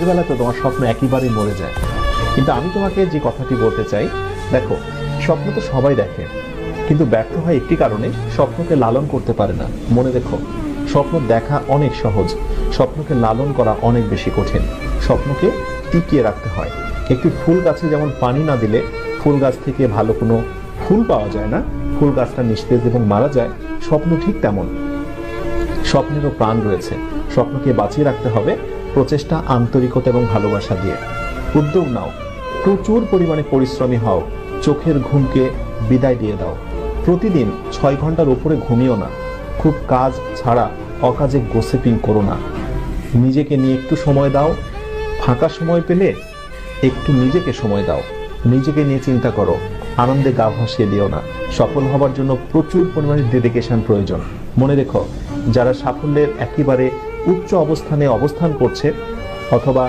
বেলা তো তোমার স্বপ্ন একেবারেই মরে যায়। কিন্তু আমি তোমাকে যে কথাটি বলতে চাই, দেখো, স্বপ্ন তো সবাই দেখে, কিন্তু ব্যর্থ হয় একটি কারণে, স্বপ্নকে লালন করতে পারে না। মনে রেখো, স্বপ্ন দেখা অনেক সহজ, স্বপ্নকে লালন করা অনেক বেশি কঠিন। স্বপ্নকে টিকিয়ে রাখতে হয়। একটি ফুল গাছে যেমন পানি না দিলে ফুল গাছ থেকে ভালো কোনো ফুল পাওয়া যায় না, ফুল গাছটা নিস্তেজ এবং মারা যায়, স্বপ্ন ঠিক তেমন। স্বপ্নেরও প্রাণ রয়েছে। স্বপ্নকে বাঁচিয়ে রাখতে হবে প্রচেষ্টা, আন্তরিকতা এবং ভালোবাসা দিয়ে। উদ্যোগ নাও, প্রচুর পরিমাণে পরিশ্রমী হও, চোখের ঘুমকে বিদায় দিয়ে দাও। প্রতিদিন 6 ঘন্টার উপরে ঘুমিও না। খুব কাজ ছাড়া অকাজে গোসিপিং করো না। নিজেকে নিয়ে একটু সময় দাও। ফাঁকা সময় পেলে একটু নিজেকে সময় দাও। নিজেকে নিয়ে চিন্তা করো, আনন্দে গা ভাসিয়ে দিও না। সফল হবার জন্য প্রচুর পরিমাণে ডেডিকেশন প্রয়োজন। মনে রেখো, যারা সাফল্যের একেবারে উচ্চ অবস্থানে অবস্থান করছে অথবা